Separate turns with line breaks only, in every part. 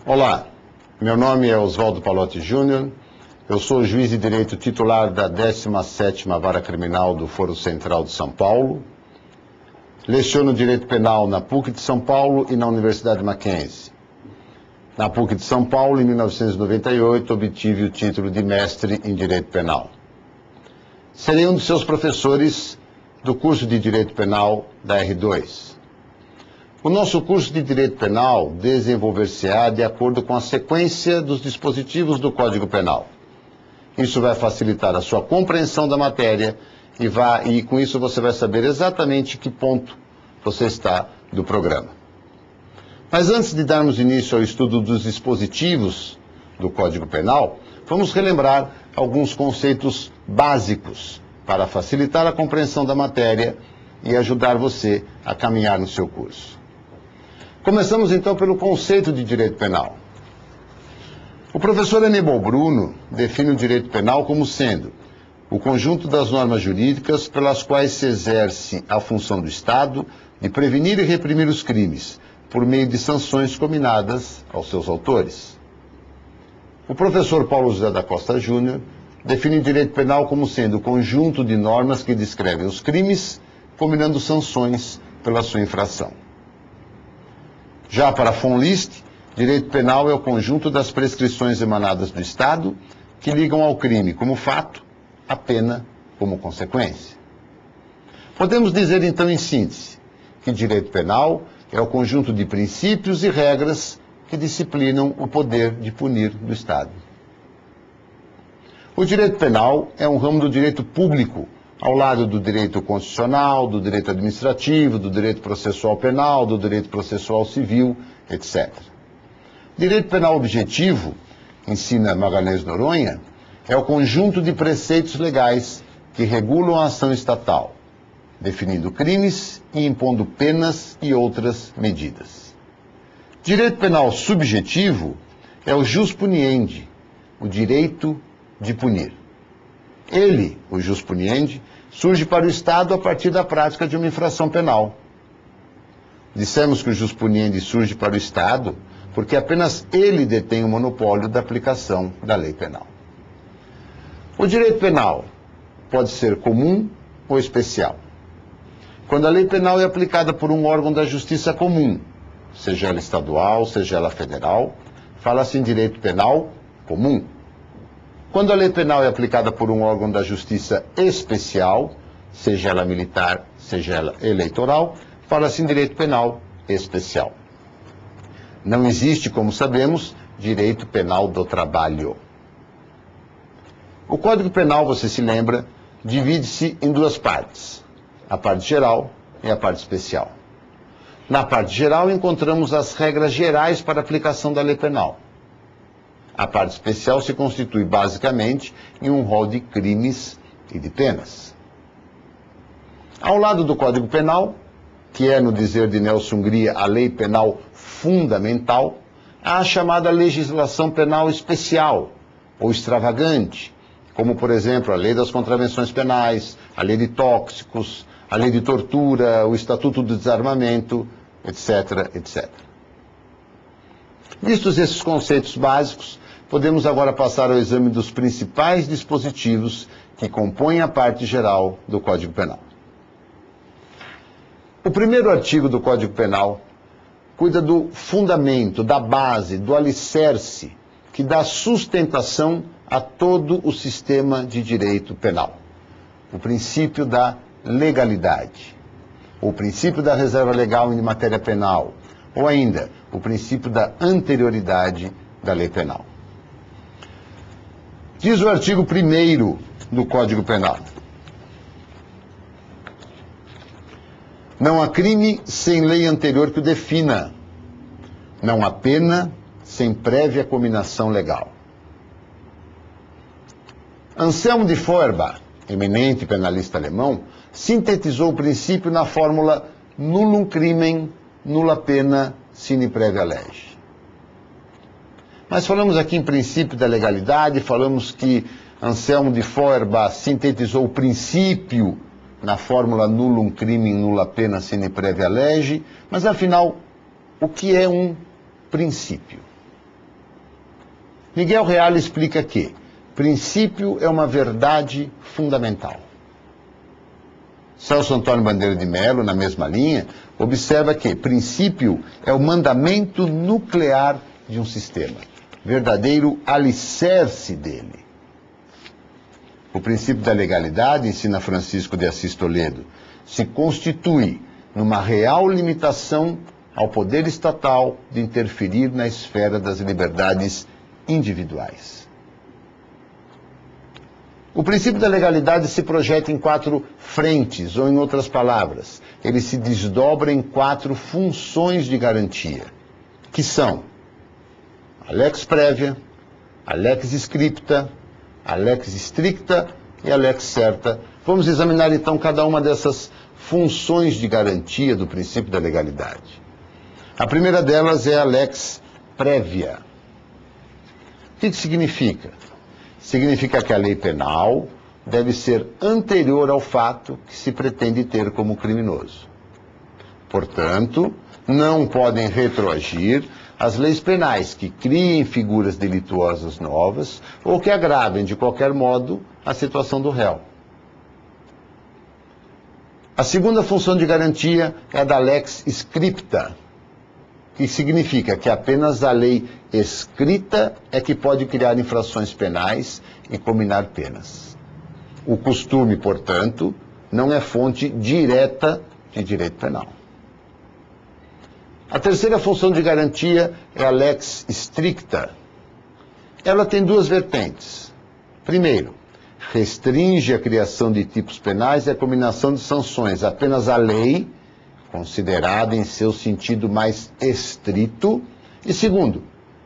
Olá, meu nome é Oswaldo Palotti Júnior, eu sou juiz de direito titular da 17ª Vara Criminal do Foro Central de São Paulo, leciono direito penal na PUC de São Paulo e na Universidade Mackenzie. Na PUC de São Paulo, em 1998, obtive o título de mestre em direito penal. Serei um dos seus professores do curso de direito penal da R2. O nosso curso de direito penal desenvolver-se-á de acordo com a sequência dos dispositivos do Código Penal. Isso vai facilitar a sua compreensão da matéria e com isso você vai saber exatamente que ponto você está do programa. Mas antes de darmos início ao estudo dos dispositivos do Código Penal, vamos relembrar alguns conceitos básicos para facilitar a compreensão da matéria e ajudar você a caminhar no seu curso. Começamos então pelo conceito de direito penal. O professor Aníbal Bruno define o direito penal como sendo o conjunto das normas jurídicas pelas quais se exerce a função do Estado de prevenir e reprimir os crimes, por meio de sanções cominadas aos seus autores. O professor Paulo José da Costa Júnior define o direito penal como sendo o conjunto de normas que descrevem os crimes, combinando sanções pela sua infração. Já para von List, direito penal é o conjunto das prescrições emanadas do Estado que ligam ao crime como fato, a pena como consequência. Podemos dizer então em síntese que direito penal é o conjunto de princípios e regras que disciplinam o poder de punir do Estado. O direito penal é um ramo do direito público, ao lado do direito constitucional, do direito administrativo, do direito processual penal, do direito processual civil, etc. Direito penal objetivo, ensina Magalhães Noronha, é o conjunto de preceitos legais que regulam a ação estatal, definindo crimes e impondo penas e outras medidas. Direito penal subjetivo é o jus puniendi, o direito de punir. Ele, o jus puniendi, surge para o Estado a partir da prática de uma infração penal. Dissemos que o jus puniendi surge para o Estado porque apenas ele detém o monopólio da aplicação da lei penal. O direito penal pode ser comum ou especial. Quando a lei penal é aplicada por um órgão da justiça comum, seja ela estadual, seja ela federal, fala-se em direito penal comum. Quando a lei penal é aplicada por um órgão da justiça especial, seja ela militar, seja ela eleitoral, fala-se em direito penal especial. Não existe, como sabemos, direito penal do trabalho. O Código Penal, você se lembra, divide-se em duas partes, a parte geral e a parte especial. Na parte geral encontramos as regras gerais para a aplicação da lei penal. A parte especial se constitui basicamente em um rol de crimes e de penas. Ao lado do Código Penal, que é, no dizer de Nelson Hungria, a lei penal fundamental, há a chamada legislação penal especial ou extravagante, como, por exemplo, a lei das contravenções penais, a lei de tóxicos, a lei de tortura, o Estatuto do Desarmamento, etc., etc. Vistos esses conceitos básicos, podemos agora passar ao exame dos principais dispositivos que compõem a parte geral do Código Penal. O primeiro artigo do Código Penal cuida do fundamento, da base, do alicerce, que dá sustentação a todo o sistema de direito penal. O princípio da legalidade, o princípio da reserva legal em matéria penal, ou ainda, o princípio da anterioridade da lei penal. Diz o artigo 1º do Código Penal: não há crime sem lei anterior que o defina. Não há pena sem prévia cominação legal. Anselmo de Feuerbach, eminente penalista alemão, sintetizou o princípio na fórmula nullum crimen, nulla pena, sine praevia lege. Mas falamos aqui em princípio da legalidade, falamos que Anselmo de Feuerbach sintetizou o princípio na fórmula nullum crimen, nulla pena, sine praevia lege, mas afinal, o que é um princípio? Miguel Reale explica que princípio é uma verdade fundamental. Celso Antônio Bandeira de Mello, na mesma linha, observa que princípio é o mandamento nuclear de um sistema, verdadeiro alicerce dele. O princípio da legalidade, ensina Francisco de Assis Toledo, se constitui numa real limitação ao poder estatal de interferir na esfera das liberdades individuais. O princípio da legalidade se projeta em 4 frentes, ou em outras palavras, ele se desdobra em 4 funções de garantia, que são a lex prévia, a lex scripta, a lex stricta e a lex certa. Vamos examinar então cada uma dessas funções de garantia do princípio da legalidade. A primeira delas é a lex prévia. O que significa? Significa que a lei penal deve ser anterior ao fato que se pretende ter como criminoso. Portanto, não podem retroagir as leis penais que criem figuras delituosas novas ou que agravem de qualquer modo a situação do réu. A segunda função de garantia é a da lex scripta, que significa que apenas a lei escrita é que pode criar infrações penais e combinar penas. O costume, portanto, não é fonte direta de direito penal. A terceira função de garantia é a lex stricta. Ela tem 2 vertentes. Primeiro, restringe a criação de tipos penais e a combinação de sanções apenas à lei, considerada em seu sentido mais estrito. E segundo,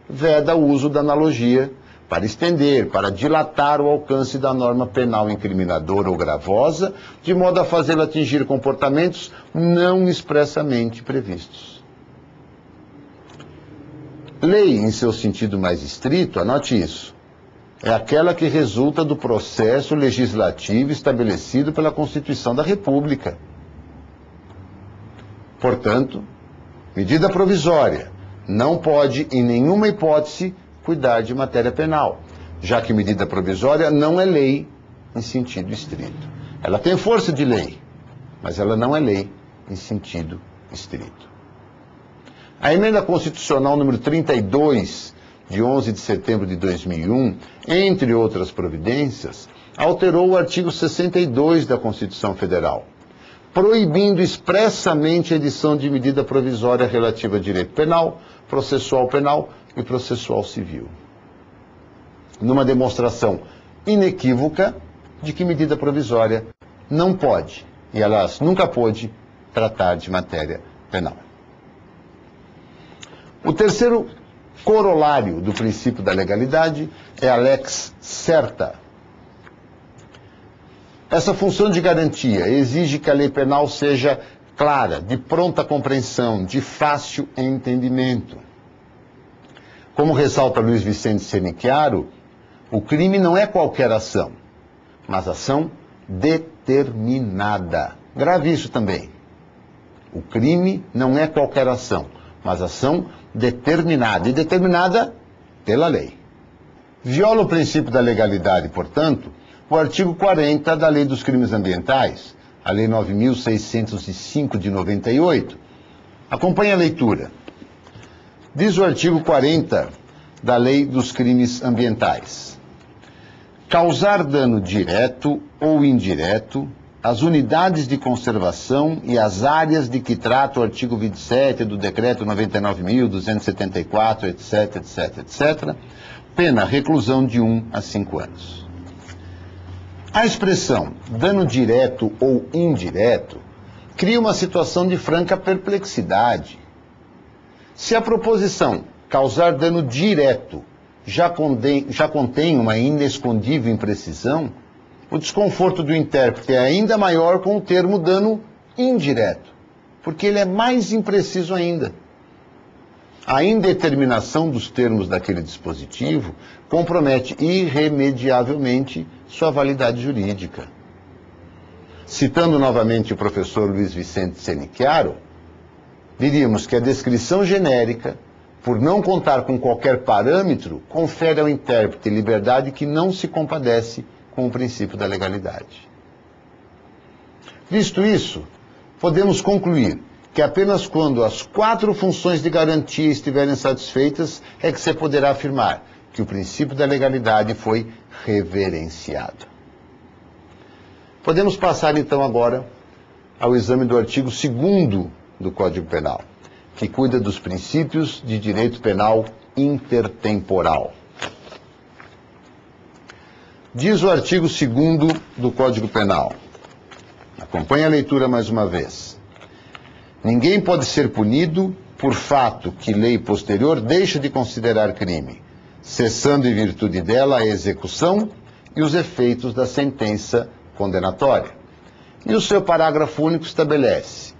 veda o uso da analogia para estender, para dilatar o alcance da norma penal incriminadora ou gravosa, de modo a fazê-la atingir comportamentos não expressamente previstos. Lei, em seu sentido mais estrito, anote isso, é aquela que resulta do processo legislativo estabelecido pela Constituição da República. Portanto, medida provisória não pode, em nenhuma hipótese, cuidar de matéria penal, já que medida provisória não é lei em sentido estrito. Ela tem força de lei, mas ela não é lei em sentido estrito. A emenda constitucional número 32, de 11 de setembro de 2001, entre outras providências, alterou o artigo 62 da Constituição Federal, proibindo expressamente a edição de medida provisória relativa a direito penal, processual penal e processual civil, numa demonstração inequívoca de que medida provisória não pode, e aliás, nunca pôde, tratar de matéria penal. O terceiro corolário do princípio da legalidade é a lex certa. Essa função de garantia exige que a lei penal seja clara, de pronta compreensão, de fácil entendimento. Como ressalta Luiz Vicente Senicchiaro, o crime não é qualquer ação, mas ação determinada. Grave isso também. O crime não é qualquer ação, mas ação determinada, e determinada pela lei. Viola o princípio da legalidade, portanto, o artigo 40 da Lei dos Crimes Ambientais, a Lei 9.605 de 98. Acompanhe a leitura. Diz o artigo 40 da Lei dos Crimes Ambientais: causar dano direto ou indireto às unidades de conservação e às áreas de que trata o artigo 27 do Decreto 99.274, etc., etc., etc., pena reclusão de 1 a 5 anos. A expressão dano direto ou indireto cria uma situação de franca perplexidade. Se a proposição causar dano direto já contém uma inescondível imprecisão, o desconforto do intérprete é ainda maior com o termo dano indireto, porque ele é mais impreciso ainda. A indeterminação dos termos daquele dispositivo compromete irremediavelmente sua validade jurídica. Citando novamente o professor Luiz Vicente Senicchiaro, diríamos que a descrição genérica por não contar com qualquer parâmetro, confere ao intérprete liberdade que não se compadece com o princípio da legalidade. Visto isso, podemos concluir que apenas quando as 4 funções de garantia estiverem satisfeitas é que se poderá afirmar que o princípio da legalidade foi reverenciado. Podemos passar então agora ao exame do artigo 2º do Código Penal, que cuida dos princípios de direito penal intertemporal. Diz o artigo 2º do Código Penal. Acompanhe a leitura mais uma vez. Ninguém pode ser punido por fato que lei posterior deixa de considerar crime, cessando em virtude dela a execução e os efeitos da sentença condenatória. E o seu parágrafo único estabelece: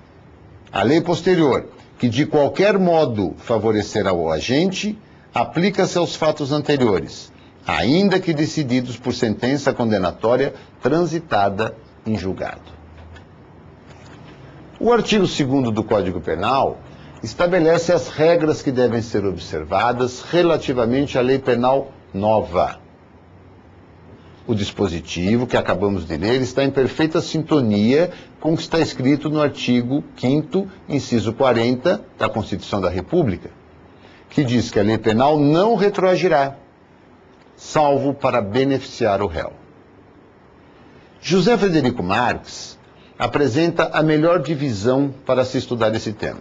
a lei posterior, que de qualquer modo favorecerá o agente, aplica-se aos fatos anteriores, ainda que decididos por sentença condenatória transitada em julgado. O artigo 2º do Código Penal estabelece as regras que devem ser observadas relativamente à lei penal nova. O dispositivo que acabamos de ler está em perfeita sintonia com o que está escrito no artigo 5º, inciso 40 da Constituição da República, que diz que a lei penal não retroagirá, salvo para beneficiar o réu. José Frederico Marx apresenta a melhor divisão para se estudar esse tema.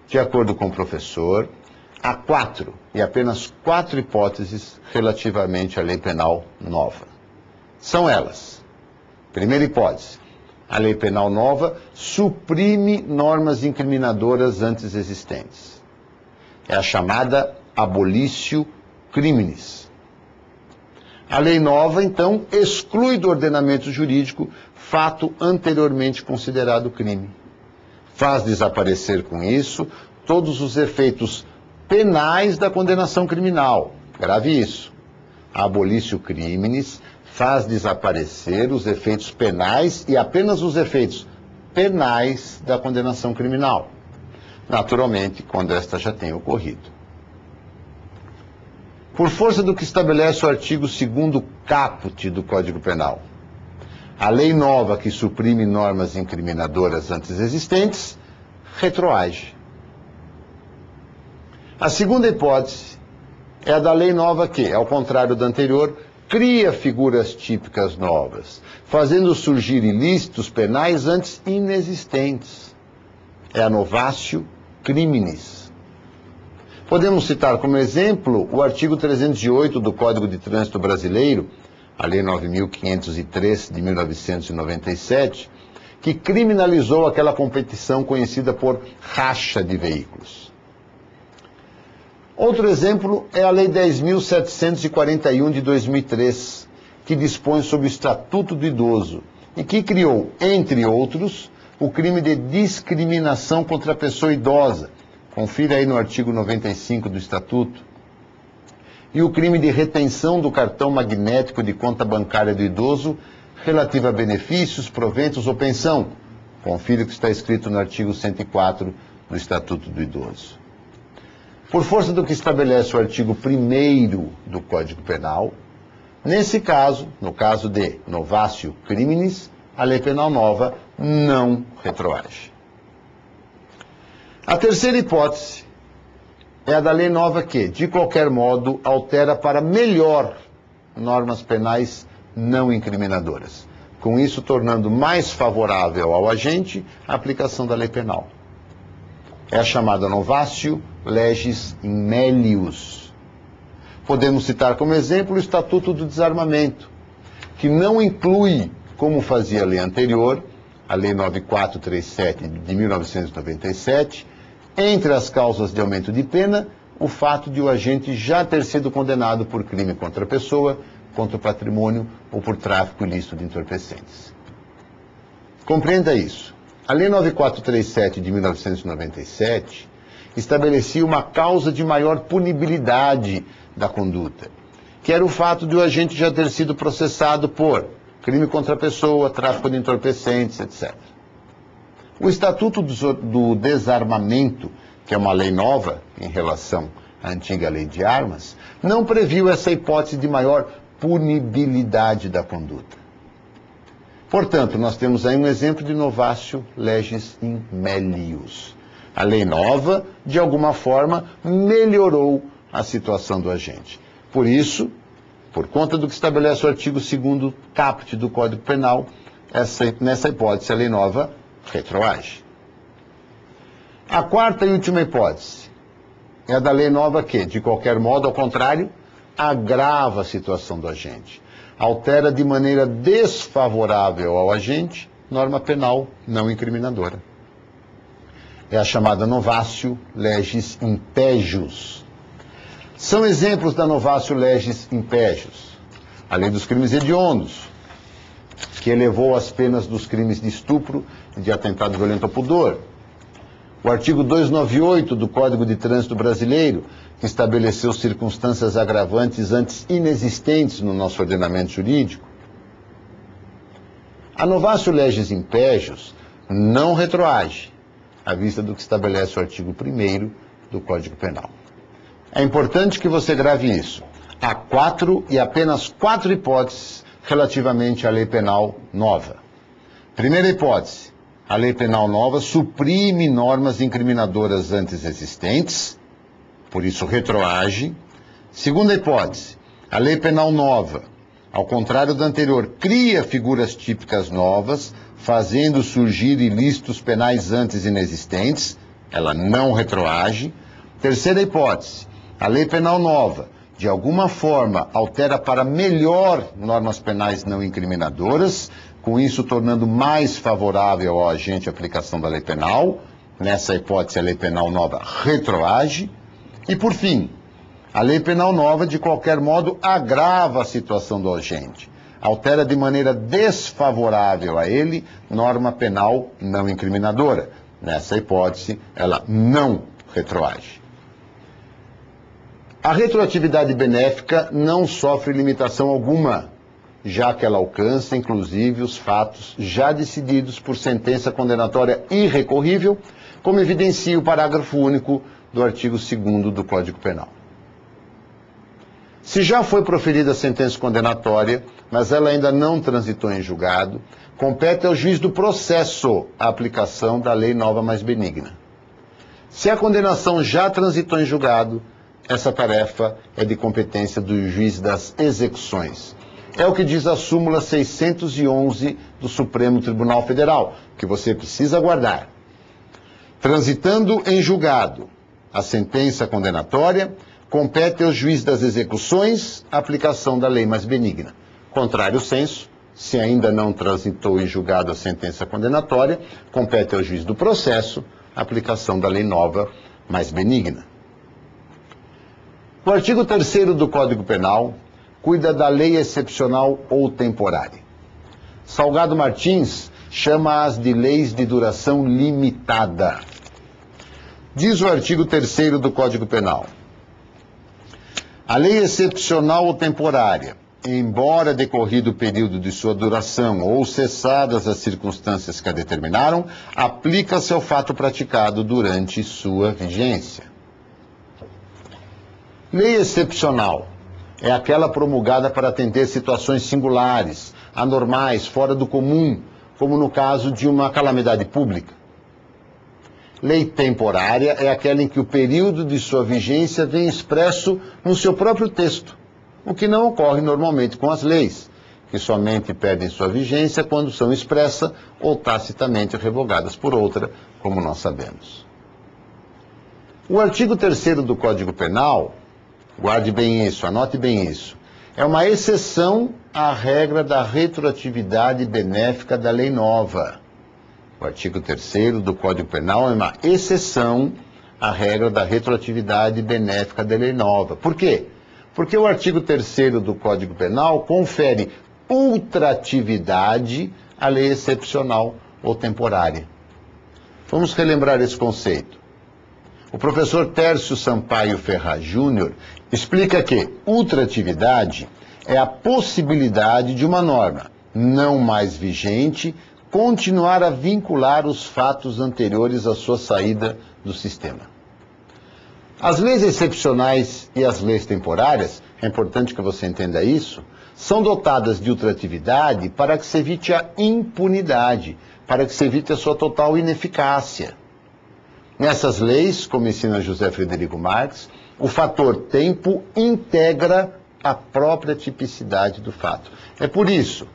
De acordo com o professor, há 4, e apenas 4 hipóteses relativamente à lei penal nova. São elas: primeira hipótese, a lei penal nova suprime normas incriminadoras antes existentes. É a chamada abolitio criminis. A lei nova, então, exclui do ordenamento jurídico fato anteriormente considerado crime. Faz desaparecer com isso todos os efeitos penais da condenação criminal. Grave isso. A abolitio criminis faz desaparecer os efeitos penais e apenas os efeitos penais da condenação criminal. Naturalmente, quando esta já tenha ocorrido. Por força do que estabelece o artigo 2º caput do Código Penal, a lei nova que suprime normas incriminadoras antes existentes retroage. A segunda hipótese é a da lei nova que, ao contrário da anterior, cria figuras típicas novas, fazendo surgir ilícitos penais antes inexistentes. É a novatio criminis. Podemos citar como exemplo o artigo 308 do Código de Trânsito Brasileiro, a Lei 9.503 de 1997, que criminalizou aquela competição conhecida por racha de veículos. Outro exemplo é a Lei 10.741 de 2003, que dispõe sobre o Estatuto do Idoso e que criou, entre outros, o crime de discriminação contra a pessoa idosa. Confira aí no artigo 95 do Estatuto. E o crime de retenção do cartão magnético de conta bancária do idoso relativa a benefícios, proventos ou pensão. Confira o que está escrito no artigo 104 do Estatuto do Idoso. Por força do que estabelece o artigo 1º do Código Penal, nesse caso, no caso de novatio criminis, a lei penal nova não retroage. A terceira hipótese é a da lei nova que, de qualquer modo, altera para melhor normas penais não incriminadoras, com isso tornando mais favorável ao agente a aplicação da lei penal. É a chamada novatio legis in melius. Podemos citar como exemplo o Estatuto do Desarmamento, que não inclui, como fazia a lei anterior, a Lei 9437 de 1997, entre as causas de aumento de pena, o fato de o agente já ter sido condenado por crime contra a pessoa, contra o patrimônio ou por tráfico ilícito de entorpecentes. Compreenda isso. A Lei 9437 de 1997 estabelecia uma causa de maior punibilidade da conduta, que era o fato de o agente já ter sido processado por crime contra a pessoa, tráfico de entorpecentes, etc. O Estatuto do Desarmamento que é uma lei nova em relação à antiga lei de armas, não previu essa hipótese de maior punibilidade da conduta. Portanto, nós temos aí um exemplo de novatio legis in melius. A lei nova, de alguma forma, melhorou a situação do agente. Por isso, por conta do que estabelece o artigo 2º caput do Código Penal, nessa hipótese, a lei nova retroage. A quarta e última hipótese é a da lei nova que, de qualquer modo, ao contrário, agrava a situação do agente. Altera de maneira desfavorável ao agente norma penal não incriminadora. É a chamada novatio legis impejus. São exemplos da novatio legis impejus a lei dos crimes hediondos, que elevou as penas dos crimes de estupro e de atentado violento ao pudor. O artigo 298 do Código de Trânsito Brasileiro, que estabeleceu circunstâncias agravantes antes inexistentes no nosso ordenamento jurídico. A novatio legis impejus não retroage, à vista do que estabelece o artigo 1º do Código Penal. É importante que você grave isso. Há apenas quatro hipóteses relativamente à lei penal nova. Primeira hipótese: a lei penal nova suprime normas incriminadoras antes existentes, por isso retroage. Segunda hipótese: a lei penal nova, ao contrário da anterior, cria figuras típicas novas, fazendo surgir ilícitos penais antes inexistentes, ela não retroage. Terceira hipótese: a lei penal nova, de alguma forma, altera para melhor normas penais não incriminadoras, com isso tornando mais favorável ao agente a aplicação da lei penal. Nessa hipótese, a lei penal nova retroage. E, por fim, a lei penal nova, de qualquer modo, agrava a situação do agente. Altera de maneira desfavorável a ele norma penal não incriminadora. Nessa hipótese, ela não retroage. A retroatividade benéfica não sofre limitação alguma, já que ela alcança, inclusive, os fatos já decididos por sentença condenatória irrecorrível, como evidencia o parágrafo único do artigo 2º do Código Penal. Se já foi proferida a sentença condenatória, mas ela ainda não transitou em julgado, compete ao juiz do processo a aplicação da lei nova mais benigna. Se a condenação já transitou em julgado, essa tarefa é de competência do juiz das execuções. É o que diz a súmula 611 do Supremo Tribunal Federal, que você precisa guardar. Transitando em julgado a sentença condenatória, compete ao juiz das execuções a aplicação da lei mais benigna. Contrário senso, se ainda não transitou em julgado a sentença condenatória, compete ao juiz do processo a aplicação da lei nova mais benigna. O artigo 3º do Código Penal cuida da lei excepcional ou temporária. Salgado Martins chama-as de leis de duração limitada. Diz o artigo 3º do Código Penal: a lei excepcional ou temporária, embora decorrido o período de sua duração ou cessadas as circunstâncias que a determinaram, aplica-se ao fato praticado durante sua vigência. Lei excepcional é aquela promulgada para atender situações singulares, anormais, fora do comum, como no caso de uma calamidade pública. Lei temporária é aquela em que o período de sua vigência vem expresso no seu próprio texto, o que não ocorre normalmente com as leis, que somente perdem sua vigência quando são expressa ou tacitamente revogadas por outra, como nós sabemos. O artigo 3º do Código Penal, guarde bem isso, anote bem isso, é uma exceção à regra da retroatividade benéfica da lei nova. O artigo 3º do Código Penal é uma exceção à regra da retroatividade benéfica da lei nova. Por quê? Porque o artigo 3º do Código Penal confere ultratividade à lei excepcional ou temporária. Vamos relembrar esse conceito. O professor Tércio Sampaio Ferraz Júnior explica que ultratividade é a possibilidade de uma norma não mais vigente continuar a vincular os fatos anteriores à sua saída do sistema. As leis excepcionais e as leis temporárias, é importante que você entenda isso, são dotadas de ultratividade para que se evite a impunidade, para que se evite a sua total ineficácia. Nessas leis, como ensina José Frederico Marx, o fator tempo integra a própria tipicidade do fato. É por isso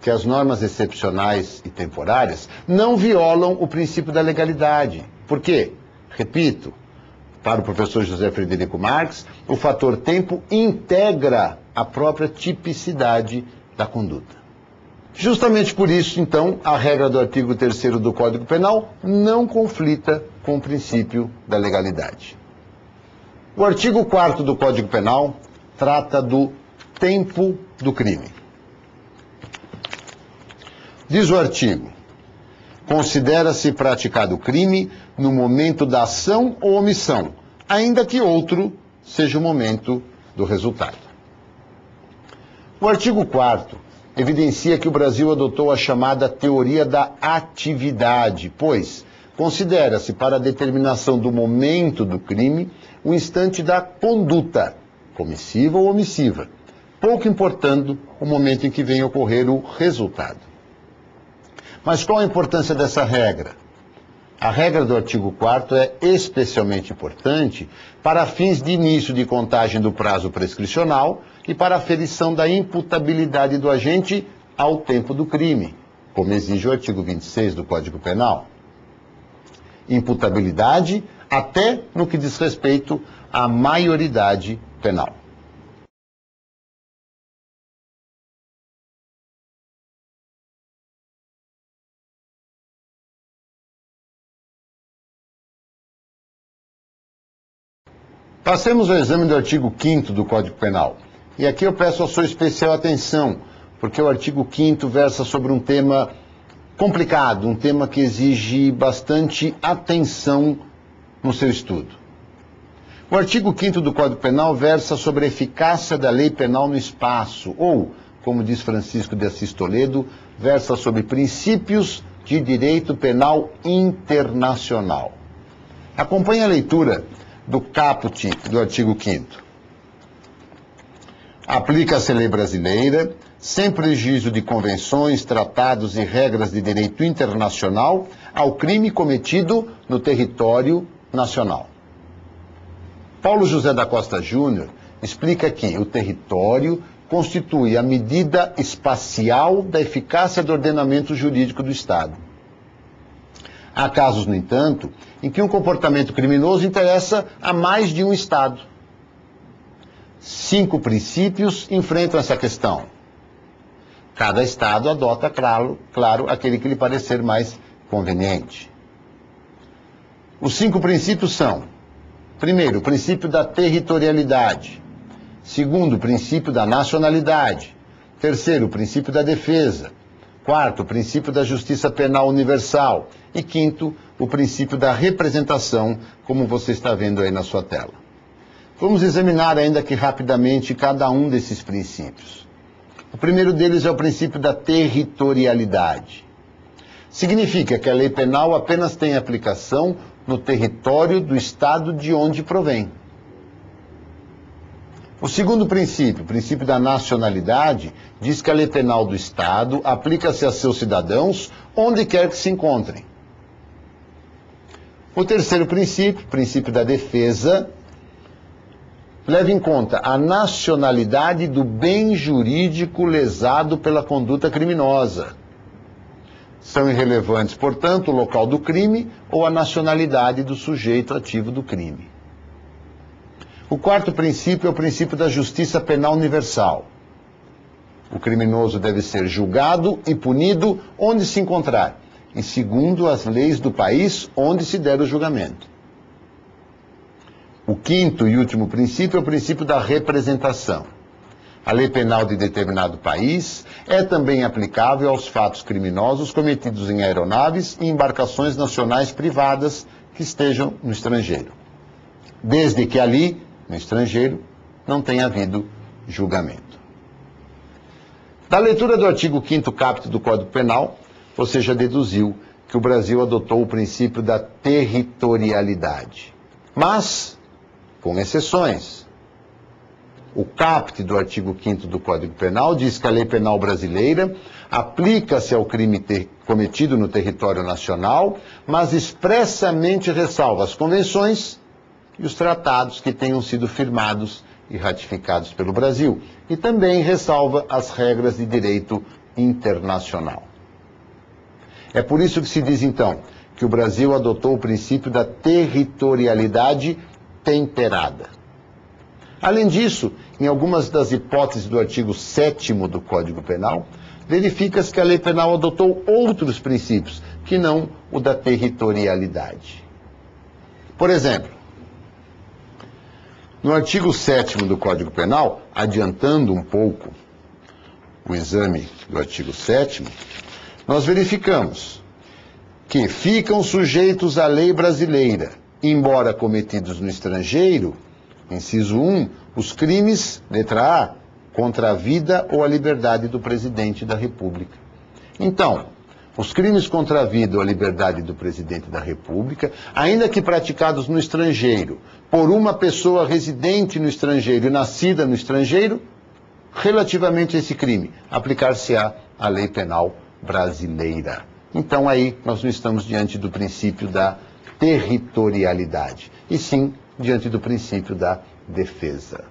que as normas excepcionais e temporárias não violam o princípio da legalidade. Por quê? Repito, para o professor José Frederico Marx, o fator tempo integra a própria tipicidade da conduta. Justamente por isso, então, a regra do artigo 3º do Código Penal não conflita com o princípio da legalidade. O artigo 4º do Código Penal trata do tempo do crime. Diz o artigo: considera-se praticado o crime no momento da ação ou omissão, ainda que outro seja o momento do resultado. O artigo 4º evidencia que o Brasil adotou a chamada teoria da atividade, pois considera-se para a determinação do momento do crime o instante da conduta, comissiva ou omissiva, pouco importando o momento em que vem ocorrer o resultado. Mas qual a importância dessa regra? A regra do artigo 4º é especialmente importante para fins de início de contagem do prazo prescricional e para a aferição da imputabilidade do agente ao tempo do crime, como exige o artigo 26 do Código Penal. Imputabilidade até no que diz respeito à maioridade penal. Passemos ao exame do artigo 5º do Código Penal. E aqui eu peço a sua especial atenção, porque o artigo 5º versa sobre um tema complicado, um tema que exige bastante atenção no seu estudo. O artigo 5º do Código Penal versa sobre a eficácia da lei penal no espaço, ou, como diz Francisco de Assis Toledo, versa sobre princípios de direito penal internacional. Acompanhe a leitura do caput do artigo 5º. Aplica-se a lei brasileira, sem prejuízo de convenções, tratados e regras de direito internacional, ao crime cometido no território nacional. Paulo José da Costa Júnior explica que o território constitui a medida espacial da eficácia do ordenamento jurídico do Estado. Há casos, no entanto, em que um comportamento criminoso interessa a mais de um Estado. 5 princípios enfrentam essa questão. Cada Estado adota, claro, aquele que lhe parecer mais conveniente. Os 5 princípios são: primeiro, o princípio da territorialidade. Segundo, o princípio da nacionalidade. Terceiro, o princípio da defesa. Quarto, o princípio da justiça penal universal. E quinto, o princípio da representação, como você está vendo aí na sua tela. Vamos examinar ainda aqui rapidamente cada um desses princípios. O primeiro deles é o princípio da territorialidade. Significa que a lei penal apenas tem aplicação no território do Estado de onde provém. O segundo princípio, o princípio da nacionalidade, diz que a lei penal do Estado aplica-se a seus cidadãos onde quer que se encontrem. O terceiro princípio, o princípio da defesa, leva em conta a nacionalidade do bem jurídico lesado pela conduta criminosa. São irrelevantes, portanto, o local do crime ou a nacionalidade do sujeito ativo do crime. O quarto princípio é o princípio da justiça penal universal. O criminoso deve ser julgado e punido onde se encontrar, e segundo as leis do país onde se der o julgamento. O quinto e último princípio é o princípio da representação. A lei penal de determinado país é também aplicável aos fatos criminosos cometidos em aeronaves e embarcações nacionais privadas que estejam no estrangeiro, desde que ali, no estrangeiro, não tenha havido julgamento. Da leitura do artigo 5º caput do Código Penal, você já deduziu que o Brasil adotou o princípio da territorialidade. Mas com exceções. O caput do artigo 5º do Código Penal diz que a lei penal brasileira aplica-se ao crime cometido no território nacional, mas expressamente ressalva as convenções e os tratados que tenham sido firmados e ratificados pelo Brasil, e também ressalva as regras de direito internacional. É por isso que se diz, então, que o Brasil adotou o princípio da territorialidade temperada. Além disso, em algumas das hipóteses do artigo 7º do Código Penal, verifica-se que a lei penal adotou outros princípios, que não o da territorialidade. Por exemplo, no artigo 7º do Código Penal, adiantando um pouco o exame do artigo 7º, nós verificamos que ficam sujeitos à lei brasileira, embora cometidos no estrangeiro, inciso 1, os crimes, letra A, contra a vida ou a liberdade do presidente da República. Então, os crimes contra a vida ou a liberdade do presidente da República, ainda que praticados no estrangeiro, por uma pessoa residente no estrangeiro e nascida no estrangeiro, relativamente a esse crime, aplicar-se-á a lei penal brasileira. Então aí nós não estamos diante do princípio da territorialidade, e sim diante do princípio da defesa.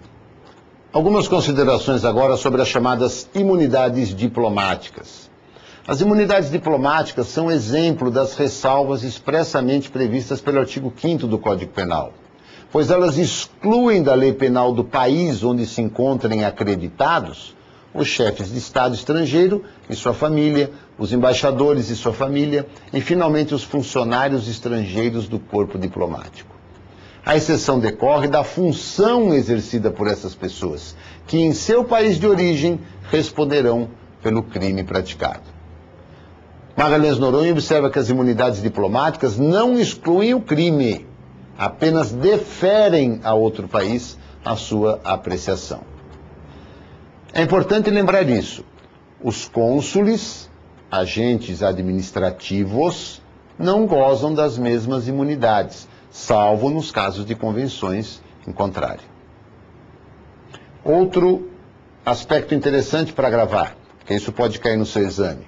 Algumas considerações agora sobre as chamadas imunidades diplomáticas. As imunidades diplomáticas são exemplo das ressalvas expressamente previstas pelo artigo 5º do Código Penal, pois elas excluem da lei penal do país onde se encontrem acreditados os chefes de Estado estrangeiro e sua família, os embaixadores e sua família, e finalmente os funcionários estrangeiros do corpo diplomático. A exceção decorre da função exercida por essas pessoas, que em seu país de origem responderão pelo crime praticado. Magalhães Noronha observa que as imunidades diplomáticas não excluem o crime, apenas deferem a outro país a sua apreciação. É importante lembrar isso. Os cônsules, agentes administrativos, não gozam das mesmas imunidades, salvo nos casos de convenções em contrário. Outro aspecto interessante para gravar, que isso pode cair no seu exame.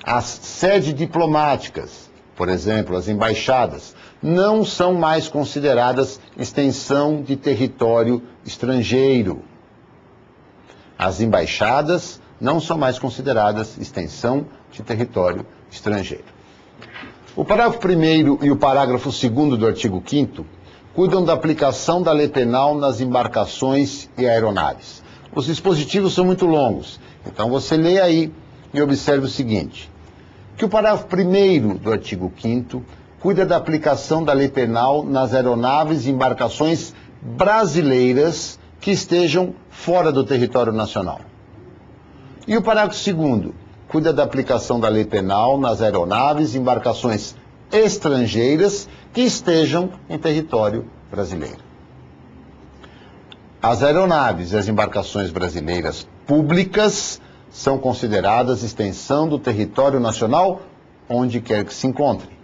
As sedes diplomáticas, por exemplo, as embaixadas, não são mais consideradas extensão de território estrangeiro. As embaixadas não são mais consideradas extensão de território estrangeiro. O parágrafo 1º e o parágrafo 2º do artigo 5º cuidam da aplicação da lei penal nas embarcações e aeronaves. Os dispositivos são muito longos, então você lê aí e observe o seguinte, que o parágrafo 1º do artigo 5º cuida da aplicação da lei penal nas aeronaves e embarcações brasileiras que estejam fora do território nacional. E o parágrafo 2º cuida da aplicação da lei penal nas aeronaves e embarcações estrangeiras que estejam em território brasileiro. As aeronaves e as embarcações brasileiras públicas são consideradas extensão do território nacional onde quer que se encontrem.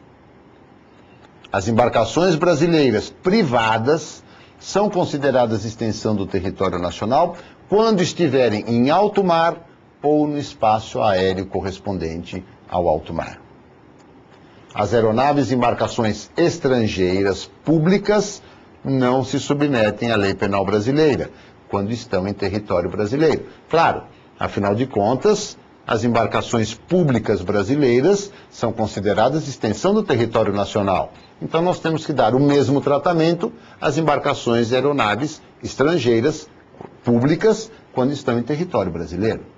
As embarcações brasileiras privadas são consideradas extensão do território nacional quando estiverem em alto mar ou no espaço aéreo correspondente ao alto mar. As aeronaves e embarcações estrangeiras públicas não se submetem à lei penal brasileira quando estão em território brasileiro. Claro, afinal de contas, as embarcações públicas brasileiras são consideradas extensão do território nacional. Então nós temos que dar o mesmo tratamento às embarcações e aeronaves estrangeiras públicas quando estão em território brasileiro.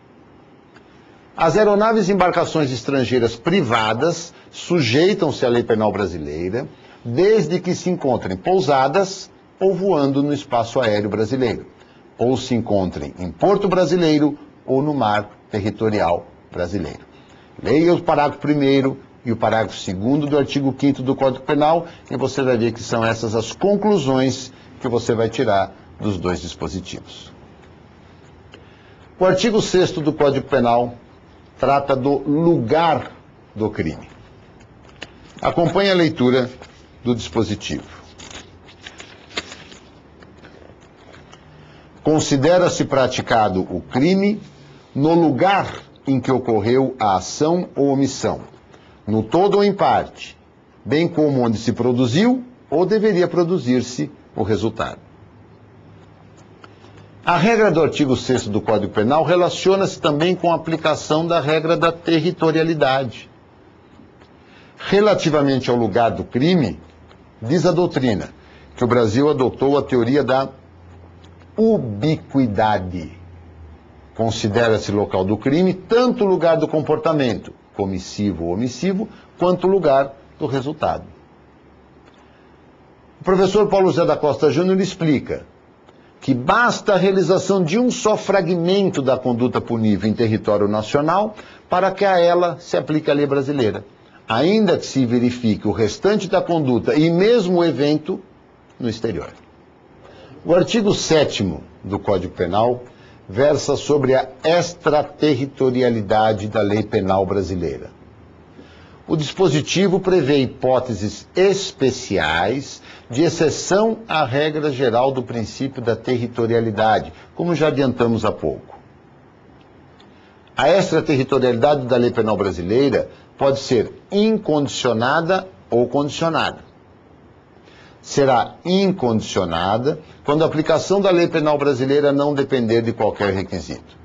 As aeronaves e embarcações estrangeiras privadas sujeitam-se à lei penal brasileira desde que se encontrem pousadas ou voando no espaço aéreo brasileiro, ou se encontrem em porto brasileiro ou no mar territorial brasileiro. Leia o parágrafo 1º e o parágrafo 2º do artigo 5º do Código Penal e você vai ver que são essas as conclusões que você vai tirar dos dois dispositivos. O artigo 6º do Código Penal trata do lugar do crime. Acompanhe a leitura do dispositivo. considera-se praticado o crime no lugar em que ocorreu a ação ou omissão, no todo ou em parte, bem como onde se produziu ou deveria produzir-se o resultado. A regra do artigo 6º do Código Penal relaciona-se também com a aplicação da regra da territorialidade. Relativamente ao lugar do crime, diz a doutrina que o Brasil adotou a teoria da ubiquidade. Considera-se local do crime tanto o lugar do comportamento, comissivo ou omissivo, quanto o lugar do resultado. O professor Paulo José da Costa Júnior explica que basta a realização de um só fragmento da conduta punível em território nacional para que a ela se aplique a lei brasileira, ainda que se verifique o restante da conduta e mesmo o evento no exterior. O artigo 7º do Código Penal versa sobre a extraterritorialidade da lei penal brasileira. O dispositivo prevê hipóteses especiais de exceção à regra geral do princípio da territorialidade, como já adiantamos há pouco. A extraterritorialidade da lei penal brasileira pode ser incondicionada ou condicionada. Será incondicionada quando a aplicação da lei penal brasileira não depender de qualquer requisito.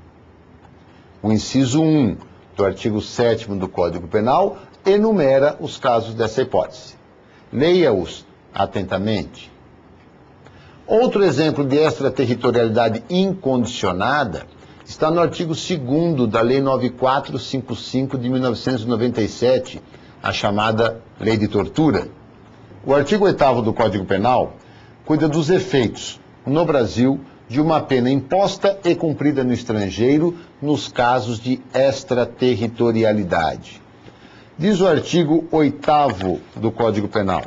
O inciso 1 do artigo 7º do Código Penal enumera os casos dessa hipótese. Leia-os atentamente. Outro exemplo de extraterritorialidade incondicionada está no artigo 2º da Lei 9455 de 1997, a chamada Lei de Tortura. O artigo 8º do Código Penal cuida dos efeitos, no Brasil, de uma pena imposta e cumprida no estrangeiro nos casos de extraterritorialidade. Diz o artigo 8º do Código Penal: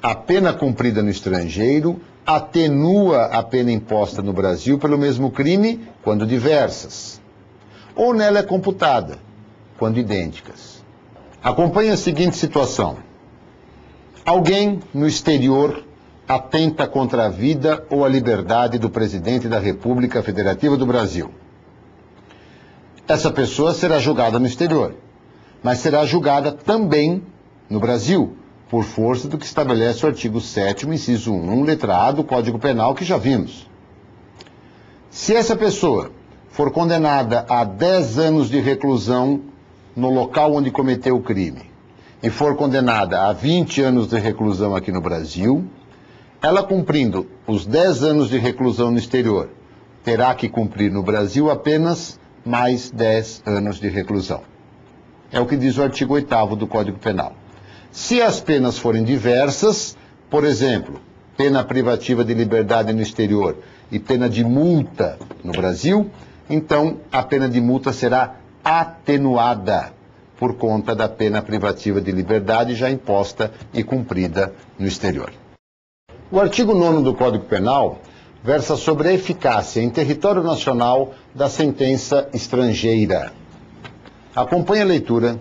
a pena cumprida no estrangeiro atenua a pena imposta no Brasil pelo mesmo crime quando diversas, ou nela é computada quando idênticas. Acompanhe a seguinte situação: alguém no exterior atenta contra a vida ou a liberdade do presidente da República Federativa do Brasil. Essa pessoa será julgada no exterior, mas será julgada também no Brasil, por força do que estabelece o artigo 7º, inciso 1, letra A do Código Penal, que já vimos. Se essa pessoa for condenada a 10 anos de reclusão no local onde cometeu o crime e for condenada a 20 anos de reclusão aqui no Brasil, ela cumprindo os 10 anos de reclusão no exterior, terá que cumprir no Brasil apenas mais 10 anos de reclusão. É o que diz o artigo 8º do Código Penal. Se as penas forem diversas, por exemplo, pena privativa de liberdade no exterior e pena de multa no Brasil, então a pena de multa será atenuada por conta da pena privativa de liberdade já imposta e cumprida no exterior. O artigo 9º do Código Penal versa sobre a eficácia em território nacional da sentença estrangeira. Acompanhe a leitura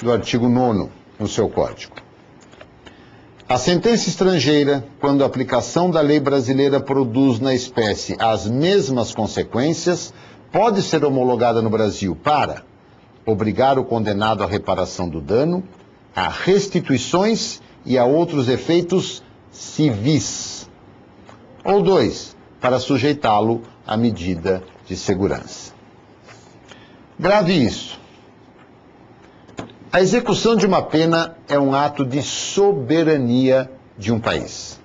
do artigo 9º no seu código. A sentença estrangeira, quando a aplicação da lei brasileira produz na espécie as mesmas consequências, pode ser homologada no Brasil para obrigar o condenado à reparação do dano, a restituições e a outros efeitos civis. Ou 2, para sujeitá-lo à medida de segurança. Grave isso. A execução de uma pena é um ato de soberania de um país.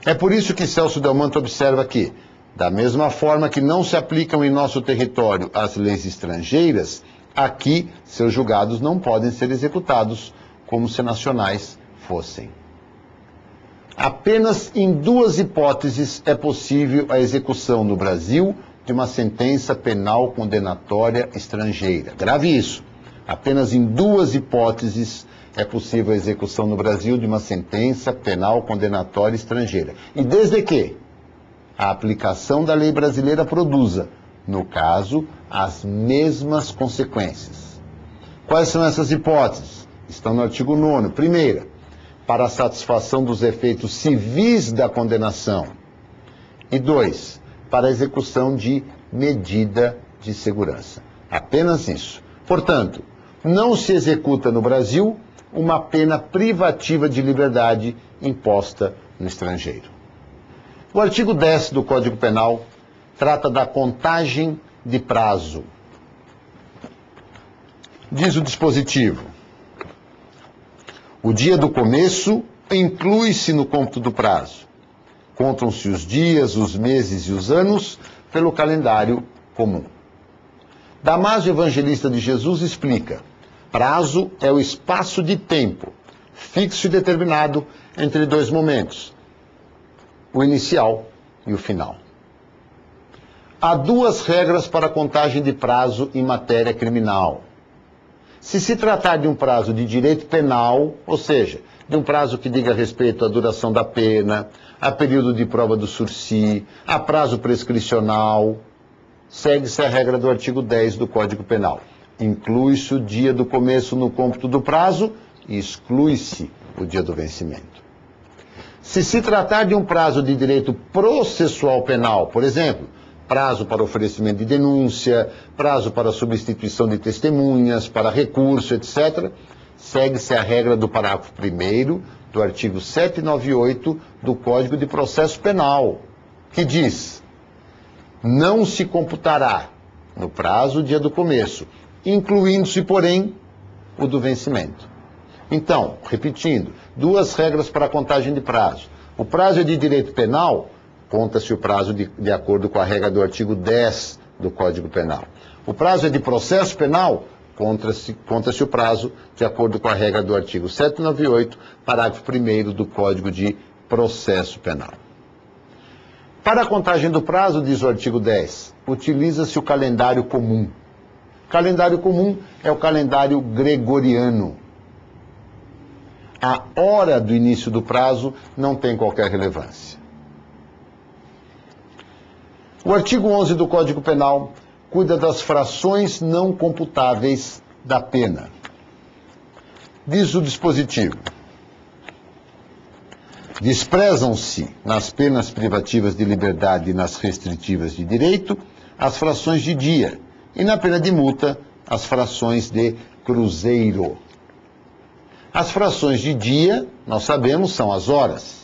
É por isso que Celso Delmanto observa que, da mesma forma que não se aplicam em nosso território as leis estrangeiras, aqui seus julgados não podem ser executados como se nacionais fossem. Apenas em 2 hipóteses é possível a execução no Brasil de uma sentença penal condenatória estrangeira. Grave isso. Apenas em 2 hipóteses é possível a execução no Brasil de uma sentença penal condenatória estrangeira. E desde que a aplicação da lei brasileira produza, no caso, as mesmas consequências. Quais são essas hipóteses? Estão no artigo 9º. Primeira, para a satisfação dos efeitos civis da condenação E 2, para a execução de medida de segurança. Apenas isso. Portanto, não se executa no Brasil uma pena privativa de liberdade imposta no estrangeiro. O artigo 10 do Código Penal trata da contagem de prazo. Diz o dispositivo: o dia do começo inclui-se no cômputo do prazo. Contam-se os dias, os meses e os anos pelo calendário comum. Damásio Evangelista de Jesus explica: prazo é o espaço de tempo fixo e determinado entre dois momentos, o inicial e o final. Há duas regras para a contagem de prazo em matéria criminal. Se se tratar de um prazo de direito penal, ou seja, de um prazo que diga respeito à duração da pena, a período de prova do sursi, a prazo prescricional, segue-se a regra do artigo 10 do Código Penal. Inclui-se o dia do começo no cômputo do prazo e exclui-se o dia do vencimento. Se se tratar de um prazo de direito processual penal, por exemplo, prazo para oferecimento de denúncia, prazo para substituição de testemunhas, para recurso, etc., segue-se a regra do parágrafo 1º do artigo 798 do Código de Processo Penal, que diz: não se computará no prazo o dia do começo, incluindo-se, porém, o do vencimento. Então, repetindo, duas regras para a contagem de prazo. O prazo é de direito penal, conta-se o prazo de acordo com a regra do artigo 10 do Código Penal. O prazo é de processo penal, conta-se o prazo de acordo com a regra do artigo 798, parágrafo 1º do Código de Processo Penal. Para a contagem do prazo, diz o artigo 10, utiliza-se o calendário comum. O calendário comum é o calendário gregoriano. A hora do início do prazo não tem qualquer relevância. O artigo 11 do Código Penal cuida das frações não computáveis da pena. Diz o dispositivo: desprezam-se nas penas privativas de liberdade e nas restritivas de direito as frações de dia, e na pena de multa as frações de cruzeiro. As frações de dia, nós sabemos, são as horas.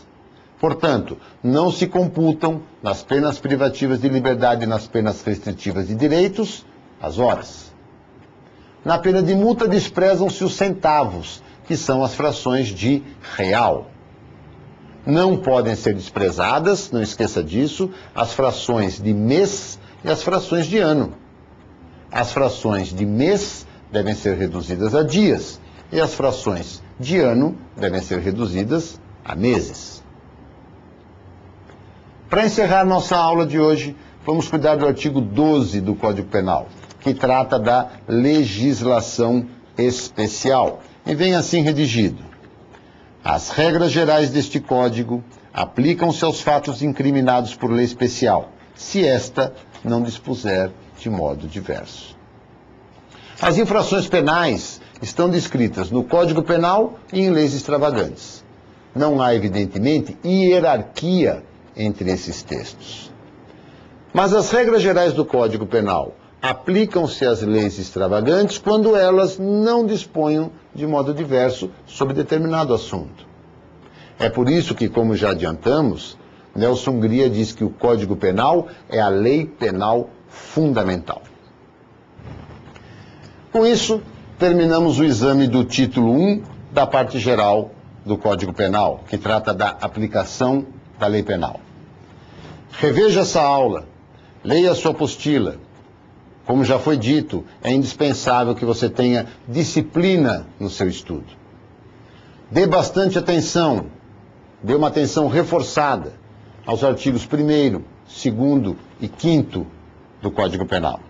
Portanto, não se computam nas penas privativas de liberdade e nas penas restritivas de direitos as horas. Na pena de multa desprezam-se os centavos, que são as frações de real. Não podem ser desprezadas, não esqueça disso, as frações de mês e as frações de ano. As frações de mês devem ser reduzidas a dias e as frações de ano devem ser reduzidas a meses. Para encerrar nossa aula de hoje, vamos cuidar do artigo 12 do Código Penal, que trata da legislação especial. E vem assim redigido: as regras gerais deste Código aplicam-se aos fatos incriminados por lei especial, se esta não dispuser de modo diverso. As infrações penais estão descritas no Código Penal e em leis extravagantes. Não há, evidentemente, hierarquia entre esses textos. Mas as regras gerais do Código Penal aplicam-se às leis extravagantes quando elas não disponham de modo diverso sobre determinado assunto. É por isso que, como já adiantamos, Nelson Hungria diz que o Código Penal é a lei penal fundamental. Com isso, terminamos o exame do título 1 da parte geral do Código Penal, que trata da aplicação da lei penal. Reveja essa aula, leia a sua apostila. Como já foi dito, é indispensável que você tenha disciplina no seu estudo. Dê bastante atenção, dê uma atenção reforçada aos artigos 1º, 2º e 5º do Código Penal.